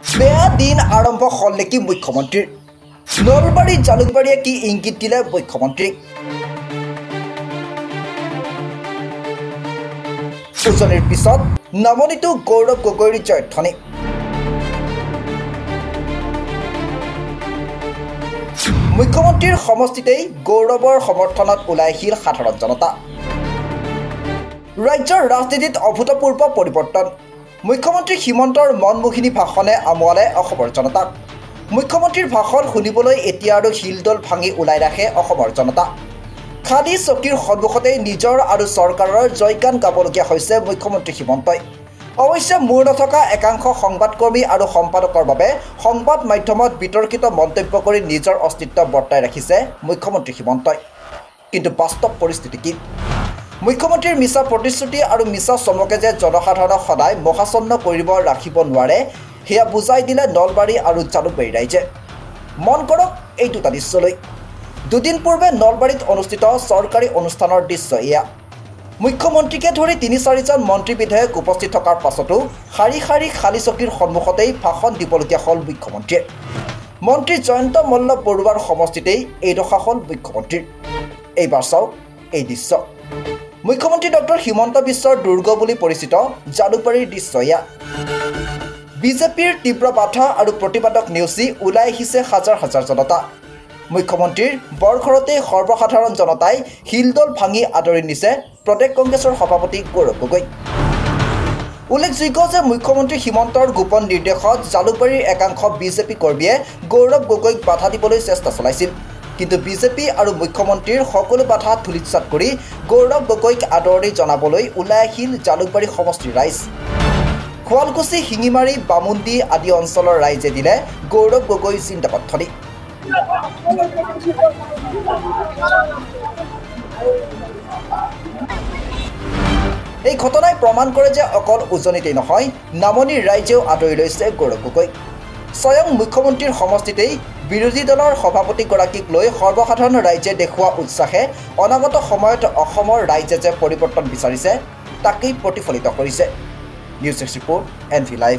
বেয়া দিন আৰম্ভ হল নেকি মুখ্যমন্ত্ৰীৰ নলবাৰী জালুকবাৰীয়ে কি ইংগিত দিলে মুখ্যমন্ত্ৰীক উজনিৰ পিছত নামনিতো গৌৰৱ গগৈৰ জয়ধ্বনি মুখ্যমন্ত্ৰীৰ সমষ্টিতেই গৌৰৱৰ সমৰ্থনত ওলাই আহিল সাধাৰণ জনতা ৰাজ্যৰ ৰাজনীতিত অভূতপূৰ্ব পৰিৱৰ্তন মুখ্যমন্ত্ৰী হিমন্তৰ মনমোহিনী ভাষণে আমোৱালে অসমৰ জনতাক মুখ্যমন্ত্ৰীৰ ভাষণ শুনিবলৈ এতিয়া আৰু হিলদল ভাঙি ওলাই ৰাখে অসমৰ জনতা খালী চকীৰ সন্মুখতেই নিজৰ আৰু চৰকাৰৰ জয়গান গাবলগীয়া হৈছে মুখ্যমন্ত্ৰী হিমন্তই অৱশ্যে মূৰ নথকা একাংশ সংবাদকৰ্মী আৰু সম্পাদকৰ বাবে সংবাদ মাধ্যমত বিতৰ্কিত মন্তব্য কৰি নিজৰ অস্তিত্ব বৰ্তাই ৰাখিছে মুখ্যমন্ত্ৰী হিমন্তই কিন্তু বাস্তৱ পৰিস্থিতি কি মুখ্যমন্ত্ৰীৰ মিছা প্ৰতিশ্ৰুতি আৰু মিছা চমকে যে জনসাধাৰণক সদায় মহাচন্ন কৰিব ৰাখিব নোৱাৰে সেয়া বুজাই দিলে নলবাৰী আৰু জালুকবাৰী ৰাইজে মন কৰক এই দুটা দৃশ্যলৈ দুদিন পূৰ্বে নলবাৰীত অনুষ্ঠিত চৰকাৰী অনুষ্ঠানৰ দৃশ্য এয়া মুখ্যমন্ত্ৰীকে ধৰি ৩-৪জন মন্ত্ৰী বিধায়ক উপস্থিত থকাৰ পাছতো শাৰী শাৰী খালী চকীৰ সন্মুখতেই ভাষণ দিবলগীয়া হ'ল মুখ্যমন্ত্ৰীয়ে মন্ত্ৰী জয়ন্ত মল্ল বৰুৱাৰ সমষ্টিতেই এই দশা হ'ল মুখ্যমন্ত্ৰীৰ এইবাৰ চাওক এই দৃশ্য মুখ্যমন্ত্ৰী ডক্টৰ হিমন্ত বিশ্বৰ দুৰ্গ বুলি পৰিচিত জালুকবাৰীৰ দৃশ্য এয়া বিজেপিৰ তীব্ৰ বাধা আৰু প্ৰতিবাদক নেওচি ওলাই আহিছে হাজাৰ হাজাৰ জনতা মুখ্যমন্ত্ৰীৰ বৰঘৰতে সৰ্বসাধাৰণ জনতাই হিলদল ভাঙি আদৰি নিছে প্ৰদেশ কংগ্ৰেছৰ সভাপতি গৌৰৱ গগৈ উল্লেখযোগ্য যে মুখ্যমন্ত্ৰী হিমন্তৰ গোপন নিৰ্দেশত জালুকবাৰীৰ একাংশ বিজেপি কৰ্মীয়ে গৌৰৱ গগৈক বাধা দিবলৈ চেষ্টা চলাইছিল কিন্তু বিজেপি আৰু মুখ্যমন্ত্ৰীৰ সকলো বাধা ধূলিসাৎ কৰি গৌৰৱ গগৈক আদৰণি জনাবলৈ ওলাই আহিল জালুকবাৰী সমষ্টিৰ ৰাইজ শুৱালকুছি শিঙিমাৰী বামুণ্ডি আদি অঞ্চলৰ ৰাইজে দিলে গৌৰৱ গগৈ জিন্দাবাদ ধ্বনি এই ঘটনাই প্ৰমাণ কৰে যে অকল উজনিতেই নহয় নামনিৰ ৰাইজেও আদৰি লৈছে গৌৰৱ গগৈক স্বয়ং মুখ্যমন্ত্ৰীৰ সমষ্টিতেই বিৰোধী দলৰ সভাপতিগৰাকীক লৈ সৰ্বসাধাৰণ ৰাইজে দেখুওৱা উৎসাহে অনাগত সময়ত অসমৰ ৰাইজে যে পৰিৱৰ্তন বিচাৰিছে তাকেই প্ৰতিফলিত কৰিছে news desk report NV live